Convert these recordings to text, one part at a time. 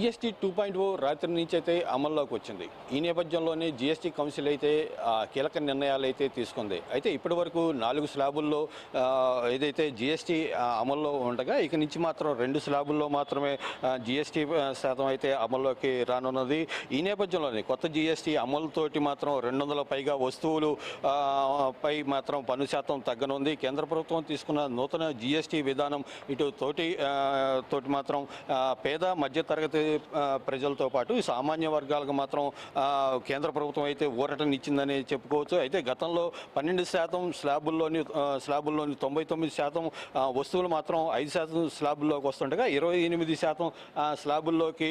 GST 2.0 రాత్రి నుంచి అయితే అమల్లోకి వచ్చింది. ఈ నేపథ్యంలోనే జీఎస్టీ కౌన్సిల్ అయితే కీలక నిర్ణయాలు అయితే తీసుకుంది. అయితే ఇప్పటి వరకు 4 స్లాబుల్లో ఏదైతే జీఎస్టీ అమల్లో ఉండగా ఇక నుంచి మాత్రం 2 స్లాబుల్లో మాత్రమే జీఎస్టీ శాతం అయితే అమల్లోకి రానున్నది. ఈ నేపథ్యంలోనే కొత్త జీఎస్టీ అమలుతోటి మాత్రం 200 పైగా వస్తువులు పై మాత్రం పన్ను శాతం తగ్గనుంది. కేంద్ర ప్రభుత్వం తీసుకున్న నూతన జీఎస్టీ విధానం ఇటు తోటి మాత్రం పేద మధ్యతరగతి ప్రజలతో పాటు సామాన్య వర్గాలకు మాత్రం కేంద్ర ప్రభుత్వం అయితే ఊరటనిచ్చిందని చెప్పుకోవచ్చు. అయితే గతంలో 12% స్లాబుల్లోని 99% వస్తువులు మాత్రం 5% స్లాబుల్లోకి వస్తుండగా 28% స్లాబుల్లోకి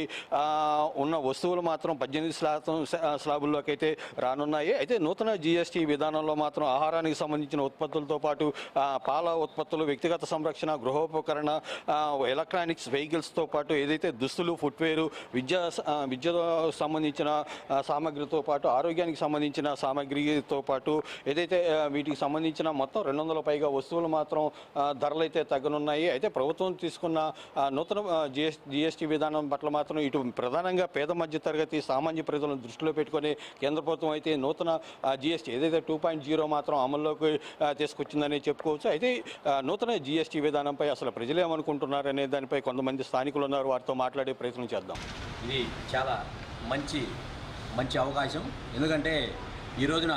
ఉన్న వస్తువులు మాత్రం 18% స్లాబుల్లోకి అయితే రానున్నాయి. అయితే నూతన జీఎస్టీ విధానంలో మాత్రం ఆహారానికి సంబంధించిన ఉత్పత్తులతో పాటు పాల ఉత్పత్తులు, వ్యక్తిగత సంరక్షణ, గృహోపకరణ, ఎలక్ట్రానిక్స్ వెహికల్స్తో పాటు ఏదైతే దుస్తులు, ఫుట్వేరు, విద్యతో సంబంధించిన సామాగ్రితో పాటు ఆరోగ్యానికి సంబంధించిన సామాగ్రితో పాటు ఏదైతే వీటికి సంబంధించిన మొత్తం 200 పైగా వస్తువులు మాత్రం ధరలు అయితే తగ్గనున్నాయి. అయితే ప్రభుత్వం తీసుకున్న నూతన జీఎస్టీ విధానం పట్ల మాత్రం ఇటు ప్రధానంగా పేద మధ్య తరగతి సామాన్య ప్రజలను దృష్టిలో పెట్టుకొని కేంద్ర ప్రభుత్వం అయితే నూతన జీఎస్టీ ఏదైతే 2.0 మాత్రం అమల్లోకి తీసుకొచ్చిందని చెప్పుకోవచ్చు. అయితే నూతన జీఎస్టీ విధానంపై అసలు ప్రజలు ఏమనుకుంటున్నారనే దానిపై కొంతమంది స్థానికులు ఉన్నారు, వారితో మాట్లాడే ప్రయత్నం చేద్దాం. ఇది చాలా మంచి అవకాశం. ఎందుకంటే ఈ రోజున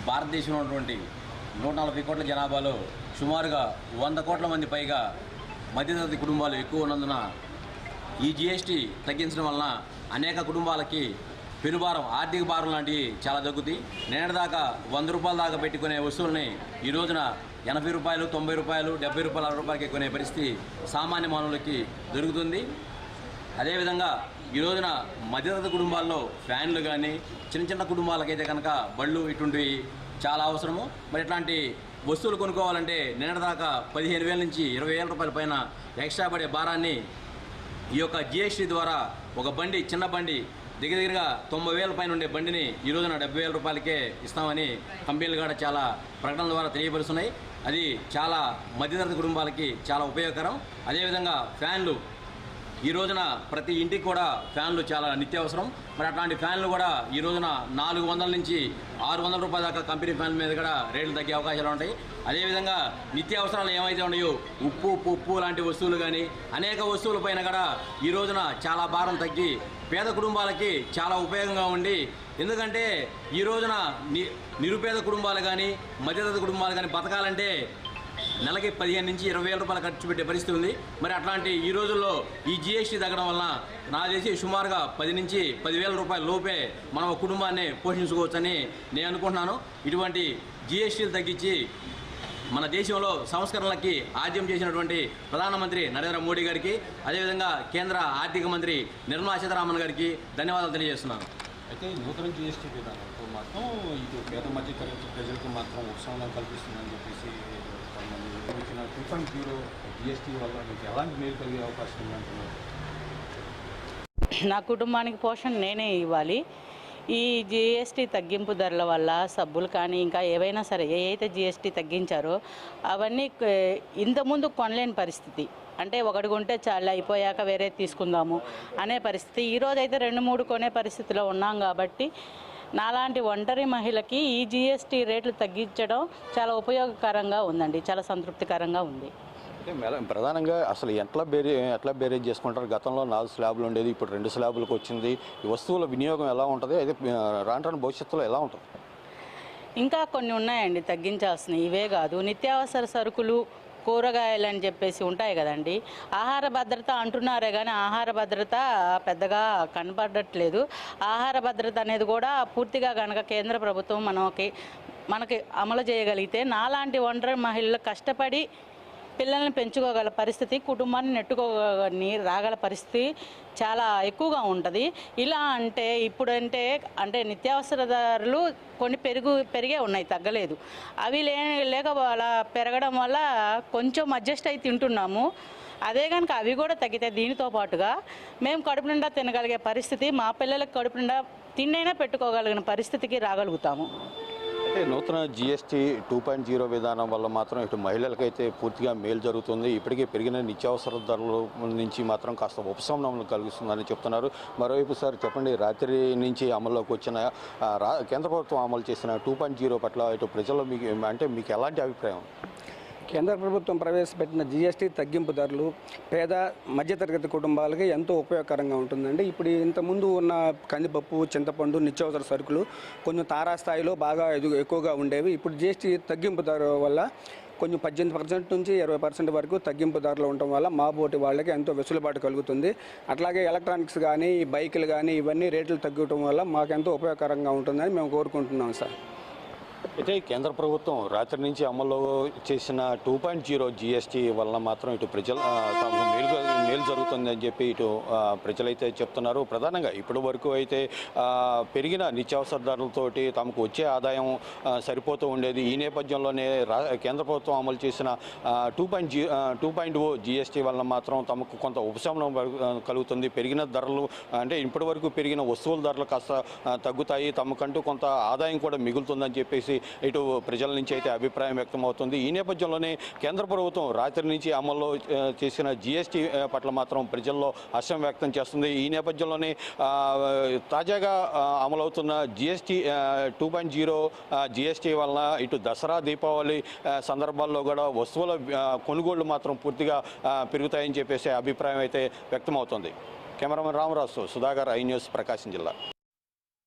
భారతదేశంలో ఉన్నటువంటి 140 కోట్ల జనాభాలో సుమారుగా 100 కోట్ల మంది పైగా మధ్యతరగతి కుటుంబాలు ఎక్కువ ఉన్నందున ఈ జీఎస్టీ తగ్గించడం వలన అనేక కుటుంబాలకి పెనుభారం, ఆర్థిక భారం లాంటివి చాలా తగ్గుతాయి. నేనేదాకా 100 రూపాయల దాకా పెట్టుకునే వస్తువుల్ని ఈ రోజున 80 రూపాయలు, 90 రూపాయలు, 70 రూపాయలు, 60 రూపాయలకి కొనే పరిస్థితి సామాన్య మానవులకి దొరుకుతుంది. అదేవిధంగా ఈ రోజున మధ్యతరగతి కుటుంబాల్లో ఫ్యాన్లు కానీ, చిన్న కుటుంబాలకైతే కనుక బళ్ళు ఇటువంటివి చాలా అవసరము. మరి ఇట్లాంటి వస్తువులు కొనుక్కోవాలంటే నిన్నటిదాకా 15,000 నుంచి 20,000 రూపాయల పైన ఎక్స్ట్రా పడే భారాన్ని ఈ యొక్క జిఎస్టీ ద్వారా ఒక బండి, చిన్న బండి దగ్గరగా 90,000 పైన ఉండే బండిని ఈ రోజున 70,000 రూపాయలకే ఇస్తామని కంపెనీలు కూడా చాలా ప్రకటనల ద్వారా తెలియపరుస్తున్నాయి. అది చాలా మధ్యతరగతి కుటుంబాలకి చాలా ఉపయోగకరం. అదేవిధంగా ఫ్యాన్లు ఈ రోజున ప్రతి ఇంటికి కూడా ఫ్యాన్లు చాలా నిత్యావసరం. మరి అట్లాంటి ఫ్యాన్లు కూడా ఈ రోజున 400 నుంచి 600 రూపాయల దాకా కంపెనీ ఫ్యాన్ మీద కూడా రేట్లు తగ్గే అవకాశాలు ఉంటాయి. అదేవిధంగా నిత్యావసరాలు ఏమైతే ఉన్నాయో ఉప్పు లాంటి వస్తువులు కానీ అనేక వస్తువుల పైన కూడా ఈ రోజున చాలా భారం తగ్గి పేద కుటుంబాలకి చాలా ఉపయోగంగా ఉండి, ఎందుకంటే ఈ రోజున నిరుపేద కుటుంబాలు కానీ మధ్యతరగతి కుటుంబాలు కానీ బతకాలంటే నెలకి 15 నుంచి 20,000 రూపాయలు ఖర్చు పెట్టే పరిస్థితి ఉంది. మరి అట్లాంటి ఈ రోజుల్లో ఈ జీఎస్టీ తగ్గడం వలన నా చేసి సుమారుగా 10 నుంచి 10,000 రూపాయల లోపే మనం ఒక కుటుంబాన్ని పోషించుకోవచ్చని నేను అనుకుంటున్నాను. ఇటువంటి జీఎస్టీలు తగ్గించి మన దేశంలో సంస్కరణలకి ఆద్యం చేసినటువంటి ప్రధానమంత్రి నరేంద్ర మోడీ గారికి, అదేవిధంగా కేంద్ర ఆర్థిక మంత్రి నిర్మలా సీతారామన్ గారికి ధన్యవాదాలు తెలియజేస్తున్నాను. అయితే నూతన జీఎస్టీ విధానంతో మాత్రం ఇటు పేద మధ్య తరగతి ప్రజలకు మాత్రం ఉపశమనం కల్పిస్తుందని చెప్పేసి ఇచ్చిన 2.0 జీఎస్టీ వల్ల మీకు ఎలాంటి మేలు కలిగే అవకాశం ఉందంటున్నారు? నా కుటుంబానికి పోషణ నేనే ఇవ్వాలి. ఈ జీఎస్టీ తగ్గింపు ధరల వల్ల సబ్బులు కానీ ఇంకా ఏవైనా సరే ఏవైతే జీఎస్టీ తగ్గించారో అవన్నీ ఇంతకుముందు కొనలేని పరిస్థితి. అంటే ఒకటి కొంటే చాలా అయిపోయాక వేరే తీసుకుందాము అనే పరిస్థితి. ఈరోజు అయితే 2-3 కొనే పరిస్థితిలో ఉన్నాం కాబట్టి నాలాంటి ఒంటరి మహిళకి ఈ జీఎస్టీ రేట్లు తగ్గించడం చాలా ఉపయోగకరంగా ఉందండి, చాలా సంతృప్తికరంగా ఉంది. అంటే ప్రధానంగా అసలు ఎట్లా బేరేజ్ చేసుకుంటారు? గతంలో 4 స్లాబులు ఉండేది, ఇప్పుడు 2 స్లాబులకు వచ్చింది. ఈ వస్తువుల వినియోగం ఎలా ఉంటుంది? అయితే రాను భవిష్యత్తులో ఎలా ఉంటుంది? ఇంకా కొన్ని ఉన్నాయండి తగ్గించాల్సినవి. ఇవే కాదు, నిత్యావసర సరుకులు, కూరగాయలు అని చెప్పేసి ఉంటాయి కదండి. ఆహార భద్రత అంటున్నారే కానీ ఆహార భద్రత పెద్దగా కనపడట్లేదు. ఆహార భద్రత అనేది కూడా పూర్తిగా కనుక కేంద్ర ప్రభుత్వం మనకి అమలు చేయగలిగితే నాలాంటి ఒంటరి మహిళలు కష్టపడి పిల్లల్ని పెంచుకోగల పరిస్థితి, కుటుంబాన్ని నెట్టుకోని రాగల పరిస్థితి చాలా ఎక్కువగా ఉంటుంది. ఇలా ఇప్పుడంటే నిత్యావసర ధరలు కొన్ని పెరిగే ఉన్నాయి, తగ్గలేదు. అవి లేక అలా పెరగడం వల్ల కొంచెం అడ్జస్ట్ అయి తింటున్నాము. అదే కనుక అవి కూడా తగ్గితే దీనితో పాటుగా మేము కడుపు నిండా తినగలిగే పరిస్థితి, మా పిల్లలకు కడుపు నిండా తిన్నైనా పెట్టుకోగలిగిన పరిస్థితికి రాగలుగుతాము. నూతన జిఎస్టీ 2.0 విధానం వల్ల మాత్రం ఇటు మహిళలకైతే పూర్తిగా మేలు జరుగుతుంది. ఇప్పటికే పెరిగిన నిత్యావసర ధరల నుంచి మాత్రం కాస్త ఉపశమనం కలుగుతుందని చెప్తున్నారు. మరోవైపు సార్ చెప్పండి, రాత్రి నుంచి అమల్లోకి వచ్చిన కేంద్ర ప్రభుత్వం అమలు చేసిన 2.0 పట్ల ఇటు ప్రజల్లో మీకు ఎలాంటి అభిప్రాయం? కేంద్ర ప్రభుత్వం ప్రవేశపెట్టిన జిఎస్టీ తగ్గింపు ధరలు పేద మధ్యతరగతి కుటుంబాలకి ఎంతో ఉపయోగకరంగా ఉంటుందండి. ఇప్పుడు ఇంతకుముందు ఉన్న కందిపప్పు, చింతపండు, నిత్యావసర సరుకులు కొంచెం తారాస్థాయిలో బాగా ఎక్కువగా ఉండేవి. ఇప్పుడు జిఎస్టీ తగ్గింపు ధర వల్ల కొంచెం 18% నుంచి 20% వరకు తగ్గింపు ధరలు ఉండటం వల్ల మా బోటి వాళ్ళకి ఎంతో వెసులుబాటు కలుగుతుంది. అట్లాగే ఎలక్ట్రానిక్స్ కానీ, బైకులు కానీ ఇవన్నీ రేట్లు తగ్గటం వల్ల మాకు ఎంతో ఉపయోగకరంగా ఉంటుందని మేము కోరుకుంటున్నాం సార్. అయితే కేంద్ర ప్రభుత్వం రాత్రి నుంచి అమల్లో చేసిన 2.0 జిఎస్టీ వలన మాత్రం ఇటు ప్రజలు తమకు మేలు జరుగుతుందని చెప్పి ఇటు ప్రజలైతే చెప్తున్నారు. ప్రధానంగా ఇప్పటి వరకు అయితే పెరిగిన నిత్యావసర ధరలతోటి తమకు వచ్చే ఆదాయం సరిపోతూ ఉండేది. ఈ నేపథ్యంలోనే కేంద్ర ప్రభుత్వం అమలు చేసిన 2.0 జిఎస్టీ వలన మాత్రం తమకు కొంత ఉపశమనం కలుగుతుంది. పెరిగిన ధరలు అంటే ఇప్పటి వరకు పెరిగిన వస్తువుల ధరలు కాస్త తగ్గుతాయి, తమకంటూ కొంత ఆదాయం కూడా మిగులుతుందని చెప్పేసి ఇటు ప్రజల నుంచి అయితే అభిప్రాయం వ్యక్తమవుతుంది. ఈ నేపథ్యంలోనే కేంద్ర ప్రభుత్వం రాత్రి నుంచి అమల్లో చేసిన జిఎస్టీ పట్ల మాత్రం ప్రజల్లో హర్షం వ్యక్తం చేస్తుంది. ఈ నేపథ్యంలోనే తాజాగా అమలవుతున్న జిఎస్టీ 2.0 జిఎస్టీ వలన ఇటు దసరా, దీపావళి సందర్భాల్లో కూడా వస్తువుల కొనుగోళ్లు మాత్రం పూర్తిగా పెరుగుతాయని చెప్పేసి అభిప్రాయం అయితే వ్యక్తమవుతుంది. Cameraman Ramaraju, Sudhakar, I news, Prakasam జిల్లా.